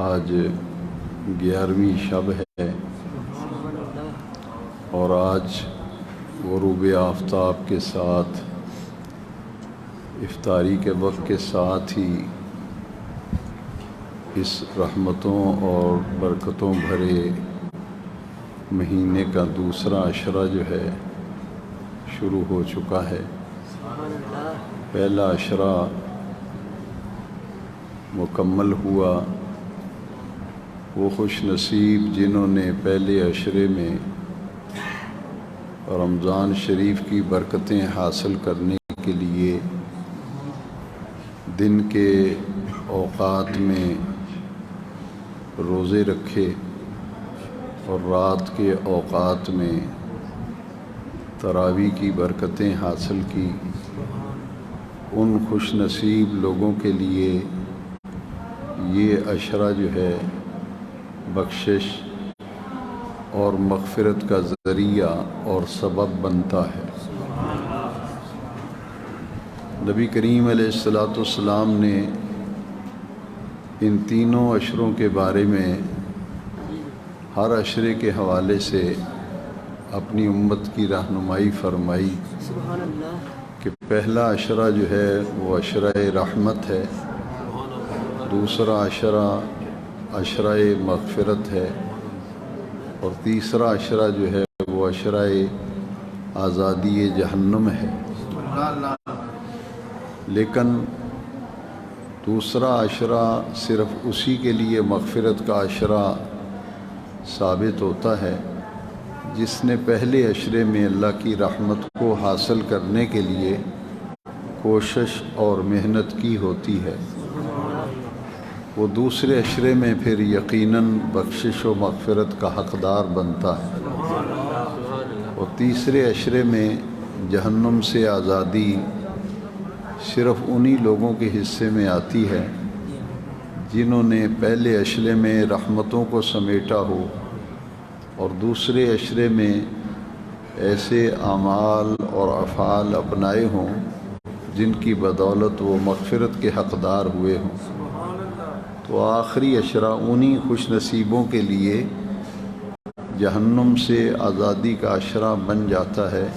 آج 11ویں شب ہے اور آج غروب آفتاب کے ساتھ افطاری کے وقت کے ساتھ ہی اس رحمتوں اور برکتوں بھرے مہینے کا دوسرا عشرہ جو ہے شروع ہو چکا ہے۔ پہلا عشرہ مکمل ہوا۔ وہ خوش نصیب جنہوں نے پہلے عشرے میں رمضان شریف کی برکتیں حاصل کرنے کے لیے دن کے اوقات میں روزے رکھے اور رات کے اوقات میں تراویح کی برکتیں حاصل کی، ان خوش نصیب لوگوں کے لیے یہ عشرہ جو ہے بخشش اور مغفرت کا ذریعہ اور سبب بنتا ہے۔ نبی کریم علیہ الصلاۃ والسلام نے ان تینوں عشروں کے بارے میں ہر عشرے کے حوالے سے اپنی امت کی رہنمائی فرمائی کہ پہلا عشرہ جو ہے وہ عشرہ رحمت ہے، دوسرا عشرہ عشرہ مغفرت ہے، اور تیسرا عشرہ جو ہے وہ عشرہ آزادی جہنم ہے۔ لیکن دوسرا عشرہ صرف اسی کے لیے مغفرت کا عشرہ ثابت ہوتا ہے جس نے پہلے عشرے میں اللہ کی رحمت کو حاصل کرنے کے لیے کوشش اور محنت کی ہوتی ہے۔ وہ دوسرے عشرے میں پھر یقیناً بخشش و مغفرت کا حقدار بنتا ہے، اور تیسرے عشرے میں جہنم سے آزادی صرف انہی لوگوں کے حصے میں آتی ہے جنہوں نے پہلے عشرے میں رحمتوں کو سمیٹا ہو اور دوسرے عشرے میں ایسے اعمال اور افعال اپنائے ہوں جن کی بدولت وہ مغفرت کے حقدار ہوئے ہوں۔ تو آخری عشرہ انہی خوش نصیبوں کے لیے جہنم سے آزادی کا عشرہ بن جاتا ہے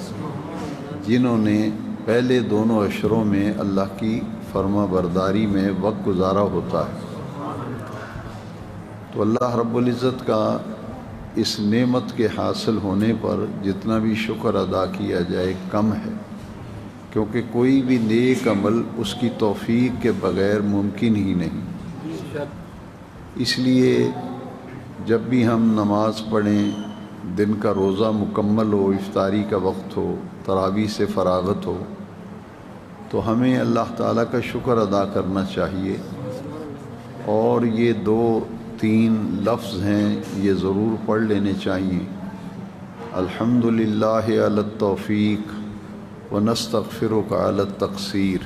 جنہوں نے پہلے دونوں عشروں میں اللہ کی فرما برداری میں وقت گزارا ہوتا ہے۔ تو اللہ رب العزت کا اس نعمت کے حاصل ہونے پر جتنا بھی شکر ادا کیا جائے کم ہے، کیونکہ کوئی بھی نیک عمل اس کی توفیق کے بغیر ممکن ہی نہیں۔ اس لیے جب بھی ہم نماز پڑھیں، دن کا روزہ مکمل ہو، افطاری کا وقت ہو، تراویح سے فراغت ہو، تو ہمیں اللہ تعالیٰ کا شکر ادا کرنا چاہیے، اور یہ 2-3 لفظ ہیں یہ ضرور پڑھ لینے چاہیے۔ الحمدللہ علی التوفیق ونستغفرک علی التقصیر،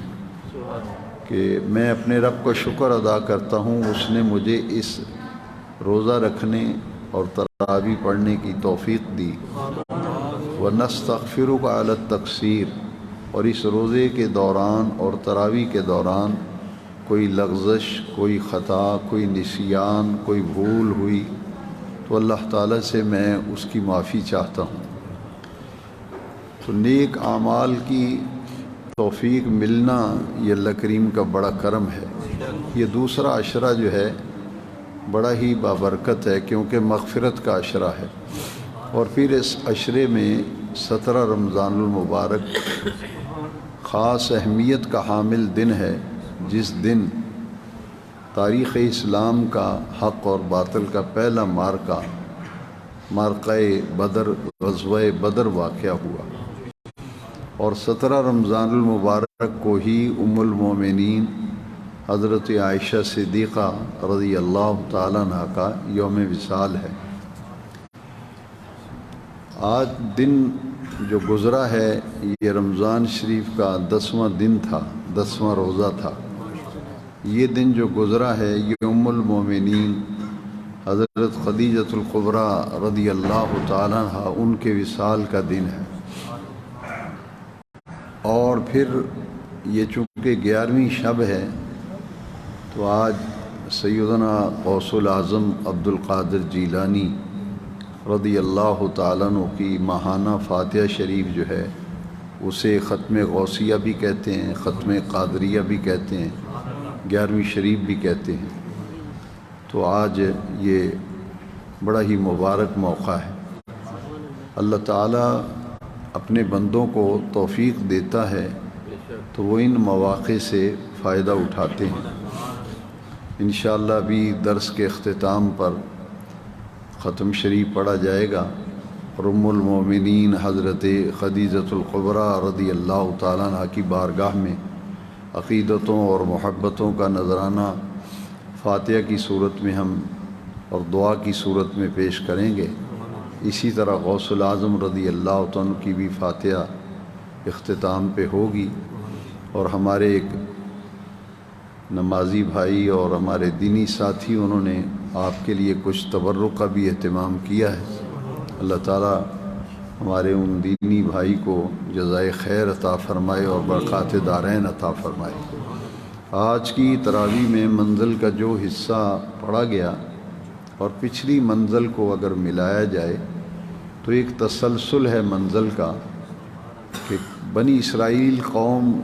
کہ میں اپنے رب کا شکر ادا کرتا ہوں، اس نے مجھے اس روزہ رکھنے اور تراویح پڑھنے کی توفیق دی۔ وَنَسْتَغْفِرُكَ عَلَى التَّقْصِيرِ، اور اس روزے کے دوران اور تراویح کے دوران کوئی لغزش، کوئی خطا، کوئی نسیان، کوئی بھول ہوئی تو اللہ تعالیٰ سے میں اس کی معافی چاہتا ہوں۔ تو نیک اعمال کی توفیق ملنا یہ اللہ کریم کا بڑا کرم ہے۔ یہ دوسرا عشرہ جو ہے بڑا ہی بابرکت ہے کیونکہ مغفرت کا عشرہ ہے، اور پھر اس عشرے میں 17 رمضان المبارک خاص اہمیت کا حامل دن ہے، جس دن تاریخ اسلام کا حق اور باطل کا پہلا معرکہ بدر، غزوہ بدر واقعہ ہوا، اور 17 رمضان المبارک کو ہی ام المومنین حضرت عائشہ صدیقہ رضی اللہ تعالیٰ عنہ کا یوم وصال ہے۔ آج دن جو گزرا ہے یہ رمضان شریف کا 10واں دن تھا، 10واں روزہ تھا۔ یہ دن جو گزرا ہے یہ ام المومنین حضرت خدیجۃ الکبریٰ رضی اللہ تعالیٰ عنہ ان کے وصال کا دن ہے، اور پھر یہ چونکہ 11ویں شب ہے تو آج سیدنا غوث العظم عبد القادر جیلانی رضی اللہ تعالیٰ عنہ کی ماہانہ فاتحہ شریف جو ہے اسے ختم غوثیہ بھی کہتے ہیں، ختم قادریہ بھی کہتے ہیں، 11ویں شریف بھی کہتے ہیں۔ تو آج یہ بڑا ہی مبارک موقع ہے۔ اللہ تعالیٰ اپنے بندوں کو توفیق دیتا ہے تو وہ ان مواقع سے فائدہ اٹھاتے ہیں۔ انشاءاللہ ابھی درس کے اختتام پر ختم شریف پڑھا جائے گا اور ام المومنین حضرت خدیجۃ الکبریٰ رضی اللہ تعالیٰ عنہ کی بارگاہ میں عقیدتوں اور محبتوں کا نذرانہ فاتحہ کی صورت میں ہم اور دعا کی صورت میں پیش کریں گے۔ اسی طرح غوث العظم رضی اللہ عنہ کی بھی فاتحہ اختتام پہ ہوگی، اور ہمارے ایک نمازی بھائی اور ہمارے دینی ساتھی انہوں نے آپ کے لیے کچھ تبرک کا بھی اہتمام کیا ہے۔ اللہ تعالیٰ ہمارے ان دینی بھائی کو جزائے خیر عطا فرمائے اور برکات دارین عطا فرمائے۔ آج کی تراویح میں منزل کا جو حصہ پڑھا گیا اور پچھلی منزل کو اگر ملایا جائے تو ایک تسلسل ہے منزل کا کہ بنی اسرائیل قوم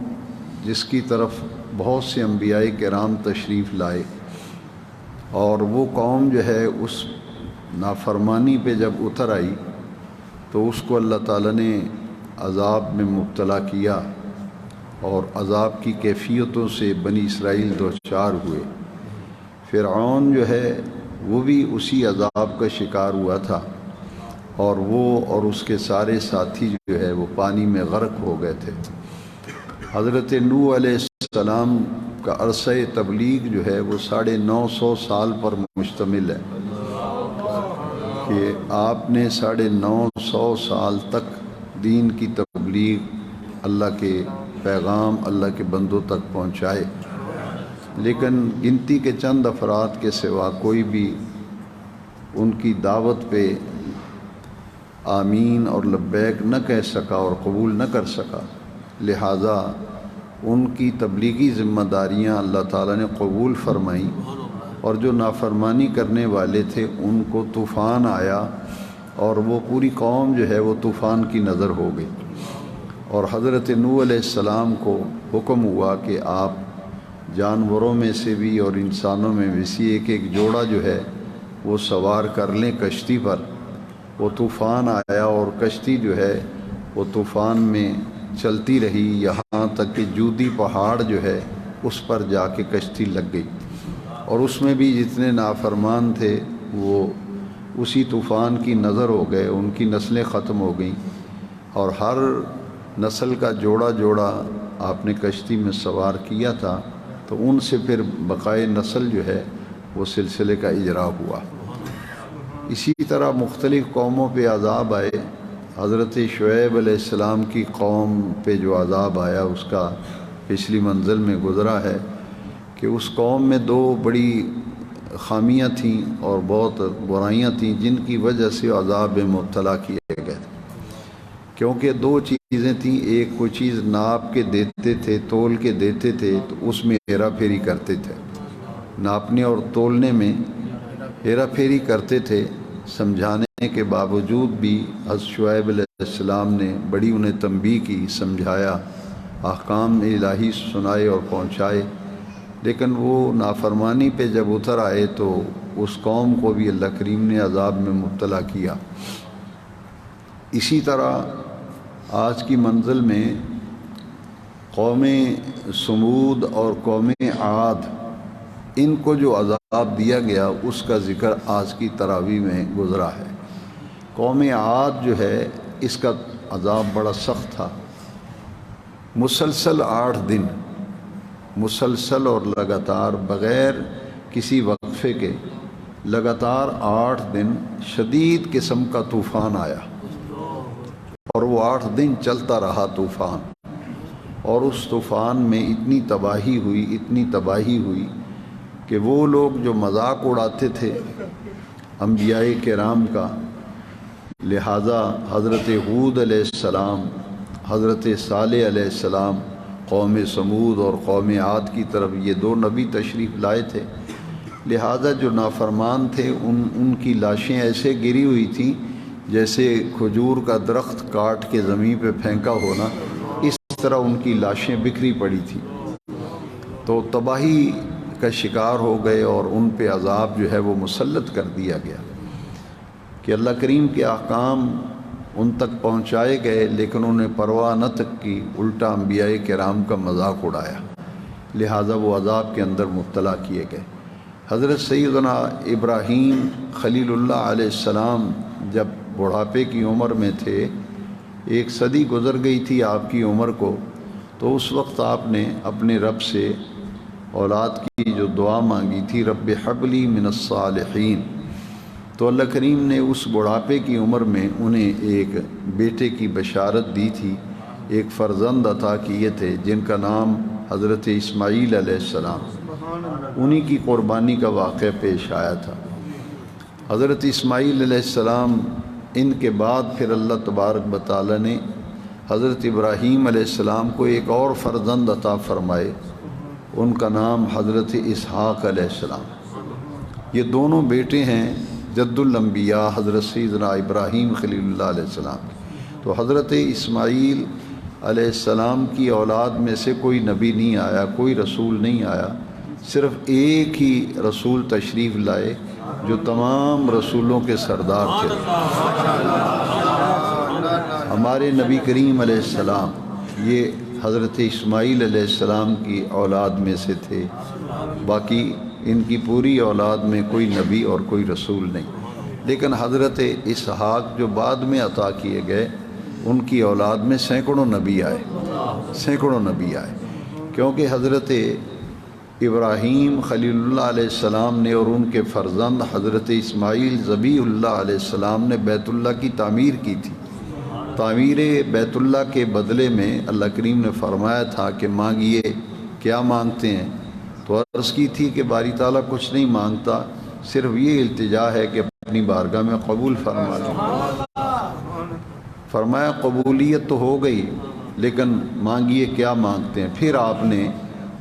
جس کی طرف بہت سے انبیاء کرام تشریف لائے، اور وہ قوم جو ہے اس نافرمانی پہ جب اتر آئی تو اس کو اللہ تعالیٰ نے عذاب میں مبتلا کیا، اور عذاب کی کیفیتوں سے بنی اسرائیل دوچار ہوئے۔ فرعون جو ہے وہ بھی اسی عذاب کا شکار ہوا تھا، اور وہ اور اس کے سارے ساتھی جو ہے وہ پانی میں غرق ہو گئے تھے۔ حضرت نوح علیہ السلام کا عرصہ تبلیغ جو ہے وہ 950 سال پر مشتمل ہے، کہ آپ نے 950 سال تک دین کی تبلیغ، اللہ کے پیغام اللہ کے بندوں تک پہنچائے، لیکن گنتی کے چند افراد کے سوا کوئی بھی ان کی دعوت پہ آمین اور لبیک نہ کہہ سکا اور قبول نہ کر سکا۔ لہٰذا ان کی تبلیغی ذمہ داریاں اللہ تعالیٰ نے قبول فرمائیں، اور جو نافرمانی کرنے والے تھے ان کو طوفان آیا، اور وہ پوری قوم جو ہے وہ طوفان کی نظر ہو گئی۔ اور حضرت نوح علیہ السلام کو حکم ہوا کہ آپ جانوروں میں سے بھی اور انسانوں میں بھی سے ایک جوڑا جو ہے وہ سوار کر لیں کشتی پر۔ وہ طوفان آیا اور کشتی جو ہے وہ طوفان میں چلتی رہی، یہاں تک کہ جودی پہاڑ جو ہے اس پر جا کے کشتی لگ گئی، اور اس میں بھی جتنے نافرمان تھے وہ اسی طوفان کی نظر ہو گئے، ان کی نسلیں ختم ہو گئیں، اور ہر نسل کا جوڑا جوڑا آپ نے کشتی میں سوار کیا تھا، تو ان سے پھر بقائے نسل جو ہے وہ سلسلے کا اجرا ہوا۔ اسی طرح مختلف قوموں پہ عذاب آئے۔ حضرت شعیب علیہ السلام کی قوم پہ جو عذاب آیا اس کا پچھلی منزل میں گزرا ہے، کہ اس قوم میں 2 بڑی خامیاں تھیں اور بہت برائیاں تھیں جن کی وجہ سے عذاب میں مبتلا کیے گئے، کیونکہ 2 چیزیں تھیں۔ ایک کوئی چیز ناپ کے دیتے تھے، تول کے دیتے تھے، تو اس میں ہیرا پھیری کرتے تھے، ناپنے اور تولنے میں ہیرا پھیری کرتے تھے۔ سمجھانے کے باوجود بھی حضرت شعیب علیہ السلام نے بڑی انہیں تنبیہ کی، سمجھایا، احکام الہی سنائے اور پہنچائے، لیکن وہ نافرمانی پہ جب اتر آئے تو اس قوم کو بھی اللہ کریم نے عذاب میں مبتلا کیا۔ اسی طرح آج کی منزل میں قوم سمود اور قوم عاد، ان کو جو عذاب دیا گیا اس کا ذکر آج کی تراویح میں گزرا ہے۔ قوم عاد جو ہے اس کا عذاب بڑا سخت تھا۔ مسلسل 8 دن، مسلسل اور لگاتار بغیر کسی وقفے کے لگاتار 8 دن شدید قسم کا طوفان آیا، اور وہ 8 دن چلتا رہا طوفان، اور اس طوفان میں اتنی تباہی ہوئی کہ وہ لوگ جو مذاق اڑاتے تھے انبیاء کرام کا، لہٰذا حضرت ہود علیہ السلام، حضرت صالح علیہ السلام قوم سمود اور قوم عاد کی طرف یہ دو نبی تشریف لائے تھے، لہذا جو نافرمان تھے ان کی لاشیں ایسے گری ہوئی تھیں جیسے کھجور کا درخت کاٹ کے زمین پہ پھینکا ہونا، اس طرح ان کی لاشیں بکھری پڑی تھیں، تو تباہی کا شکار ہو گئے اور ان پہ عذاب جو ہے وہ مسلط کر دیا گیا کہ اللہ کریم کے احکام ان تک پہنچائے گئے لیکن انہیں پرواہ نہ تک کی، الٹا انبیاء کرام کا مذاق اڑایا، لہٰذا وہ عذاب کے اندر مبتلا کیے گئے۔ حضرت سیدنا ابراہیم خلیل اللہ علیہ السلام جب بڑھاپے کی عمر میں تھے، ایک صدی گزر گئی تھی آپ کی عمر کو، تو اس وقت آپ نے اپنے رب سے اولاد کی جو دعا مانگی تھی، رب حب لی من الصالحین، تو اللہ کریم نے اس بڑھاپے کی عمر میں انہیں ایک بیٹے کی بشارت دی تھی، ایک فرزند عطا کیے تھے جن کا نام حضرت اسماعیل علیہ السلام، انہی کی قربانی کا واقعہ پیش آیا تھا۔ حضرت اسماعیل علیہ السلام ان کے بعد پھر اللہ تبارک و تعالی نے حضرت ابراہیم علیہ السلام کو ایک اور فرزند عطا فرمائے، ان کا نام حضرت اسحاق علیہ السلام۔ یہ دونوں بیٹے ہیں جد الانبیاء حضرت سیدنا ابراہیم خلیل اللہ علیہ السلام۔ تو حضرت اسماعیل علیہ السلام کی اولاد میں سے کوئی نبی نہیں آیا، کوئی رسول نہیں آیا، صرف ایک ہی رسول تشریف لائے جو تمام رسولوں کے سردار تھے، ہمارے نبی کریم علیہ السلام۔ یہ حضرت اسماعیل علیہ السلام کی اولاد میں سے تھے، باقی ان کی پوری اولاد میں کوئی نبی اور کوئی رسول نہیں، لیکن حضرت اسحاق جو بعد میں عطا کیے گئے ان کی اولاد میں سینکڑوں نبی آئے، کیونکہ حضرت ابراہیم خلیل اللہ علیہ السلام نے اور ان کے فرزند حضرت اسماعیل ذبیح اللہ علیہ السلام نے بیت اللہ کی تعمیر کی تھی۔ تعمیر بیت اللہ کے بدلے میں اللہ کریم نے فرمایا تھا کہ مانگیے، کیا مانگتے ہیں؟ تو عرض کی تھی کہ باری تعالیٰ کچھ نہیں مانگتا، صرف یہ التجا ہے کہ اپنی بارگاہ میں قبول فرما لیں۔ فرمایا قبولیت تو ہو گئی، لیکن مانگیے کیا مانگتے ہیں؟ پھر آپ نے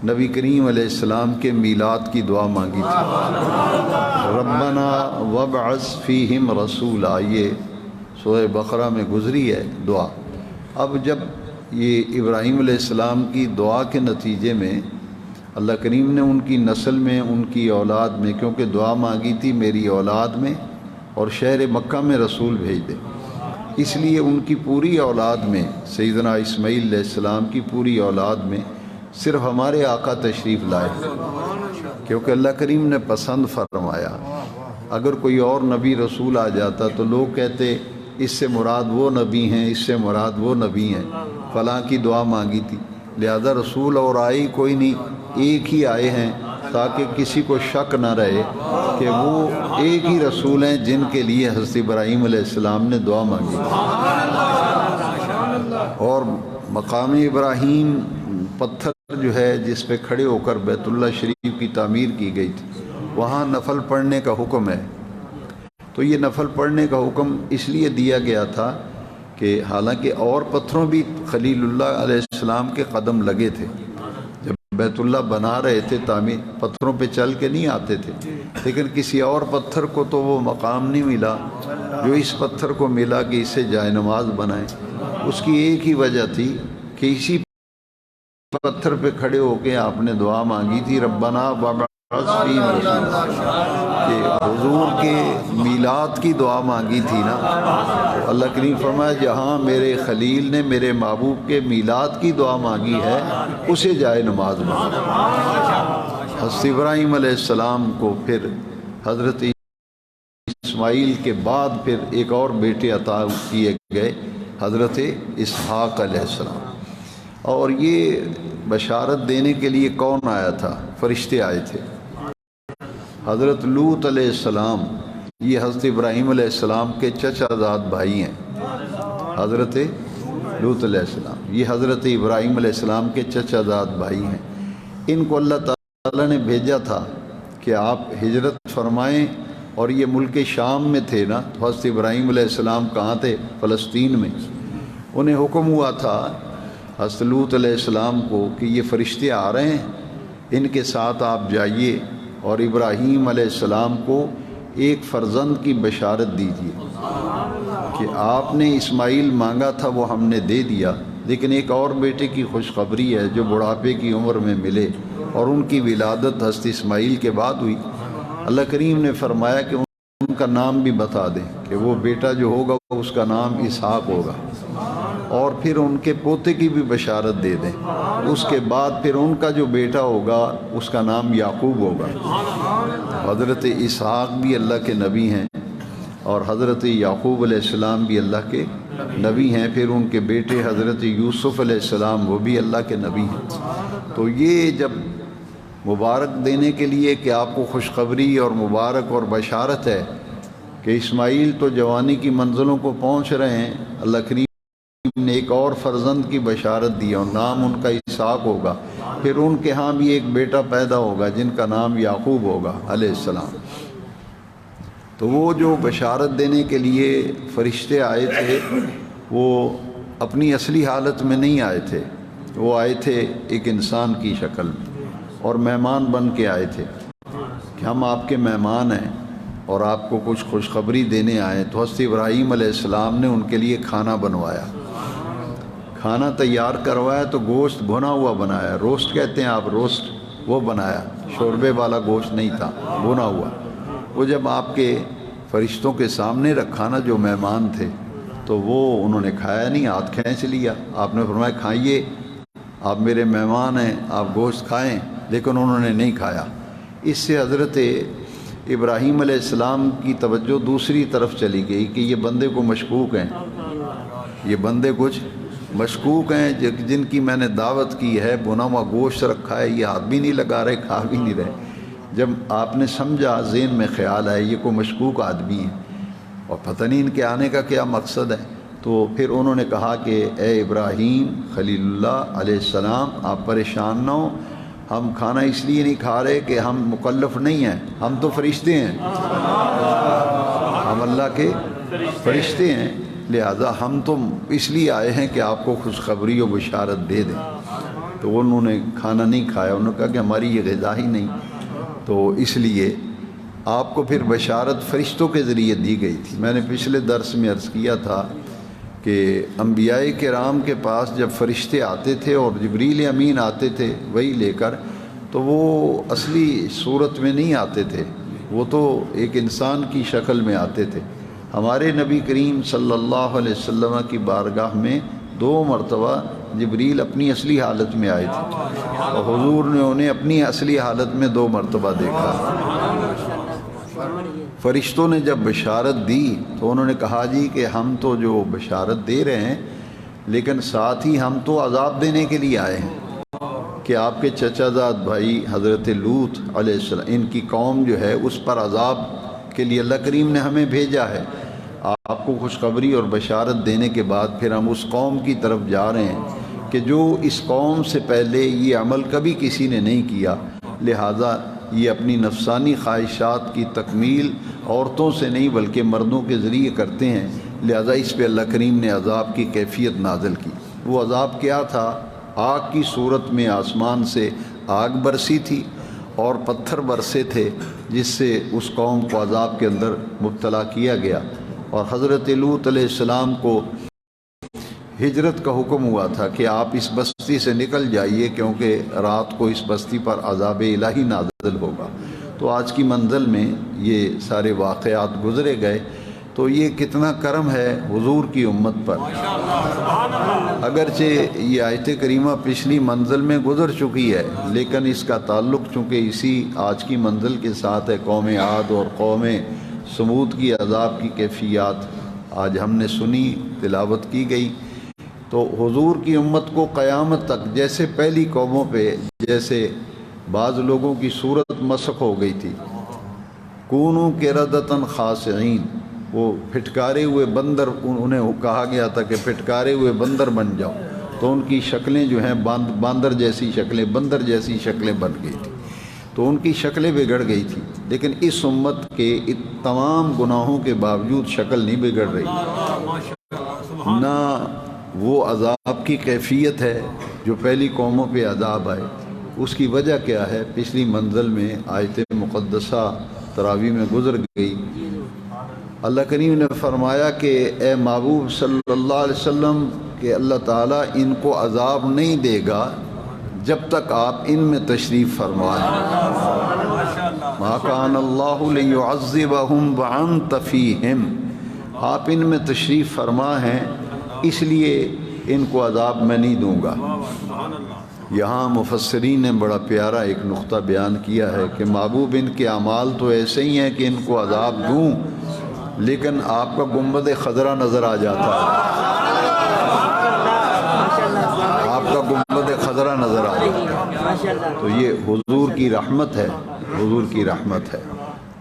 نبی کریم علیہ السلام کے میلاد کی دعا مانگی تھی، ربنا وابعث فیہم رسولا، یہ سورہ بقرہ میں گزری ہے دعا۔ اب جب یہ ابراہیم علیہ السلام کی دعا کے نتیجے میں اللہ کریم نے ان کی نسل میں، ان کی اولاد میں، کیونکہ دعا مانگی تھی میری اولاد میں اور شہر مکہ میں رسول بھیج دے، اس لیے ان کی پوری اولاد میں، سیدنا اسماعیل علیہ السلام کی پوری اولاد میں صرف ہمارے آقا تشریف لائے، کیونکہ اللہ کریم نے پسند فرمایا۔ اگر کوئی اور نبی رسول آ جاتا تو لوگ کہتے اس سے مراد وہ نبی ہیں، اس سے مراد وہ نبی ہیں، فلاں کی دعا مانگی تھی، لہذا رسول اور آئے ہی کوئی نہیں، ایک ہی آئے ہیں تاکہ کسی کو شک نہ رہے کہ وہ ایک ہی رسول ہیں جن کے لیے حضرت ابراہیم علیہ السلام نے دعا مانگی تھی۔ اور مقام ابراہیم پتھر جو ہے جس پہ کھڑے ہو کر بیت اللہ شریف کی تعمیر کی گئی تھی، وہاں نفل پڑھنے کا حکم ہے۔ تو یہ نفل پڑھنے کا حکم اس لیے دیا گیا تھا کہ حالانکہ اور پتھروں بھی خلیل اللہ علیہ السلام کے قدم لگے تھے، جب بیت اللہ بنا رہے تھے تعمیر، پتھروں پہ چل کے نہیں آتے تھے، لیکن کسی اور پتھر کو تو وہ مقام نہیں ملا جو اس پتھر کو ملا کہ اسے جائے نماز بنائیں۔ اس کی ایک ہی وجہ تھی کہ اسی پتھر پہ کھڑے ہو کے آپ نے دعا مانگی تھی، ربنا وابعث فیہم رسولا، کہ حضور کے میلاد کی دعا مانگی تھی نا، اللہ کریم فرمایا جہاں میرے خلیل نے میرے محبوب کے میلاد کی دعا مانگی ہے اسے جائے نماز بنا۔ حضرت ابراہیم علیہ السلام کو پھر حضرت اسماعیل کے بعد پھر ایک اور بیٹے عطا کیے گئے، حضرت اسحاق علیہ السلام۔ اور یہ بشارت دینے کے لیے کون آیا تھا؟ فرشتے آئے تھے۔ حضرت لوط علیہ السلام، یہ حضرت ابراہیم علیہ السلام کے چچا زاد بھائی ہیں، حضرت لوط علیہ السلام یہ حضرت ابراہیم علیہ السلام کے چچا زاد بھائی ہیں۔ ان کو اللہ تعالیٰ نے بھیجا تھا کہ آپ ہجرت فرمائیں، اور یہ ملک شام میں تھے نا، تو حضرت ابراہیم علیہ السلام کہاں تھے؟ فلسطین میں۔ انہیں حکم ہوا تھا حضرت لوط علیہ السلام کو کہ یہ فرشتے آ رہے ہیں، ان کے ساتھ آپ جائیے اور ابراہیم علیہ السلام کو ایک فرزند کی بشارت دیجیے کہ آپ نے اسماعیل مانگا تھا وہ ہم نے دے دیا، لیکن ایک اور بیٹے کی خوشخبری ہے جو بڑھاپے کی عمر میں ملے، اور ان کی ولادت حضرت اسماعیل کے بعد ہوئی۔ اللہ کریم نے فرمایا کہ ان کا نام بھی بتا دیں کہ وہ بیٹا جو ہوگا اس کا نام اسحاق ہوگا، اور پھر ان کے پوتے کی بھی بشارت دے دیں، اس کے بعد پھر ان کا جو بیٹا ہوگا اس کا نام یعقوب ہوگا۔ حضرت اسحاق بھی اللہ کے نبی ہیں اور حضرت یعقوب علیہ السلام بھی اللہ کے نبی ہیں، پھر ان کے بیٹے حضرت یوسف علیہ السلام وہ بھی اللہ کے نبی ہیں۔ تو یہ جب مبارک دینے کے لیے کہ آپ کو خوشخبری اور مبارک اور بشارت ہے کہ اسماعیل تو جوانی کی منزلوں کو پہنچ رہے ہیں، اللہ کریم نے ایک اور فرزند کی بشارت دی اور نام ان کا اسحاق ہوگا، پھر ان کے ہاں بھی ایک بیٹا پیدا ہوگا جن کا نام یعقوب ہوگا علیہ السلام۔ تو وہ جو بشارت دینے کے لیے فرشتے آئے تھے وہ اپنی اصلی حالت میں نہیں آئے تھے، وہ آئے تھے ایک انسان کی شکل میں اور مہمان بن کے آئے تھے کہ ہم آپ کے مہمان ہیں اور آپ کو کچھ خوشخبری دینے آئے۔ تو حضرت ابراہیم علیہ السلام نے ان کے لیے کھانا بنوایا، کھانا تیار کروایا، تو گوشت بھنا ہوا بنایا، روسٹ کہتے ہیں آپ، روسٹ وہ بنایا، شوربے والا گوشت نہیں تھا، بھنا ہوا۔ وہ جب آپ کے فرشتوں کے سامنے رکھا نا جو مہمان تھے، تو وہ انہوں نے کھایا نہیں، ہاتھ کھینچ لیا۔ آپ نے فرمایا کھائیے، آپ میرے مہمان ہیں، آپ گوشت کھائیں، لیکن انہوں نے نہیں کھایا۔ اس سے حضرت ابراہیم علیہ السلام کی توجہ دوسری طرف چلی گئی کہ یہ بندے کو مشکوک ہیں، یہ بندے کچھ مشکوک ہیں جن کی میں نے دعوت کی ہے، بنا ہوا گوشت رکھا ہے، یہ ہاتھ بھی نہیں لگا رہے، کھا بھی نہیں رہے۔ جب آپ نے سمجھا، ذہن میں خیال آئے یہ کوئی مشکوک آدمی ہے اور پتہ نہیں ان کے آنے کا کیا مقصد ہے، تو پھر انہوں نے کہا کہ اے ابراہیم خلیل اللہ علیہ السلام، آپ پریشان نہ ہوں، ہم کھانا اس لیے نہیں کھا رہے کہ ہم مکلف نہیں ہیں، ہم تو فرشتے ہیں، ہم اللہ کے فرشتے ہیں، لہذا ہم تو اس لیے آئے ہیں کہ آپ کو خوشخبری و بشارت دے دیں۔ تو انہوں نے کھانا نہیں کھایا، انہوں نے کہا کہ ہماری یہ غذا ہی نہیں، تو اس لیے آپ کو پھر بشارت فرشتوں کے ذریعے دی گئی تھی۔ میں نے پچھلے درس میں عرض کیا تھا کہ انبیاء کرام کے پاس جب فرشتے آتے تھے اور جبریل امین آتے تھے وہی لے کر، تو وہ اصلی صورت میں نہیں آتے تھے، وہ تو ایک انسان کی شکل میں آتے تھے۔ ہمارے نبی کریم صلی اللہ علیہ وسلم کی بارگاہ میں 2 مرتبہ جبریل اپنی اصلی حالت میں آئے تھے اور حضور نے انہیں اپنی اصلی حالت میں 2 مرتبہ دیکھا۔ فرشتوں نے جب بشارت دی تو انہوں نے کہا جی کہ ہم تو جو بشارت دے رہے ہیں، لیکن ساتھ ہی ہم تو عذاب دینے کے لیے آئے ہیں کہ آپ کے چچا زاد بھائی حضرت لوط علیہ السلام، ان کی قوم جو ہے اس پر عذاب کے لیے اللہ کریم نے ہمیں بھیجا ہے۔ آپ کو خوشخبری اور بشارت دینے کے بعد پھر ہم اس قوم کی طرف جا رہے ہیں کہ جو اس قوم سے پہلے یہ عمل کبھی کسی نے نہیں کیا، لہٰذا یہ اپنی نفسانی خواہشات کی تکمیل عورتوں سے نہیں بلکہ مردوں کے ذریعے کرتے ہیں، لہٰذا اس پہ اللہ کریم نے عذاب کی کیفیت نازل کی۔ وہ عذاب کیا تھا؟ آگ کی صورت میں آسمان سے آگ برسی تھی اور پتھر برسے تھے، جس سے اس قوم کو عذاب کے اندر مبتلا کیا گیا۔ اور حضرت لوط علیہ السلام کو ہجرت کا حکم ہوا تھا کہ آپ اس بستی سے نکل جائیے کیونکہ رات کو اس بستی پر عذاب الہی نازل ہوگا۔ تو آج کی منزل میں یہ سارے واقعات گزرے گئے، تو یہ کتنا کرم ہے حضور کی امت پر۔ اگرچہ یہ آیت کریمہ پچھلی منزل میں گزر چکی ہے، لیکن اس کا تعلق چونکہ اسی آج کی منزل کے ساتھ ہے، قوم عاد اور قوم سمود کی عذاب کی کیفیات آج ہم نے سنی، تلاوت کی گئی۔ تو حضور کی امت کو قیامت تک جیسے پہلی قوموں پہ جیسے بعض لوگوں کی صورت مسخ ہو گئی تھی، کونوا قردۃ خاسئین، وہ پھٹکارے ہوئے بندر، انہیں کہا گیا تھا کہ پھٹکارے ہوئے بندر بن جاؤ، تو ان کی شکلیں جو ہیں باندر جیسی شکلیں، بندر جیسی شکلیں بن گئی تھی، تو ان کی شکلیں بگڑ گئی تھی۔ لیکن اس امت کے تمام گناہوں کے باوجود شکل نہیں بگڑ رہی، نہ وہ عذاب کی کیفیت ہے جو پہلی قوموں پہ عذاب آئے، اس کی وجہ کیا ہے؟ پچھلی منزل میں آیت مقدسہ تراویح میں گزر گئی۔ اللہ کریم نے فرمایا کہ اے محبوب صلی اللہ علیہ وسلم کہ اللہ تعالیٰ ان کو عذاب نہیں دے گا جب تک آپ ان میں تشریف فرمائیں۔ ما کان اللہ لیعذبہم وانت فیہم، آپ ان میں تشریف فرما ہیں اس لیے ان کو عذاب میں نہیں دوں گا۔ یہاں مفسرین نے بڑا پیارا ایک نقطہ بیان کیا ہے کہ محبوب ان کے اعمال تو ایسے ہی ہیں کہ ان کو عذاب دوں، لیکن آپ کا گنبد خضرا نظر آ جاتا ہے، آپ کا گنبد خضرا نظر آ جاتا ہے، تو یہ حضور کی رحمت ہے، حضور کی رحمت ہے۔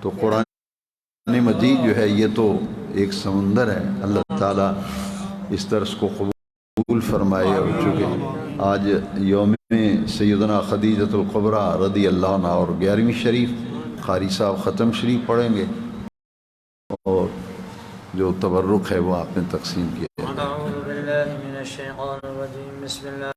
تو قرآن مجید جو ہے یہ تو ایک سمندر ہے، اللہ تعالیٰ اس درس کو قبول فرمائے۔ اور چونکہ آج یوم سیدنا خدیجۃ الکبریٰ رضی اللہ عنہ اور 11ویں شریف قاری صاحب ختم شریف پڑھیں گے، اور جو تبرک ہے وہ آپ نے تقسیم کیا ہے۔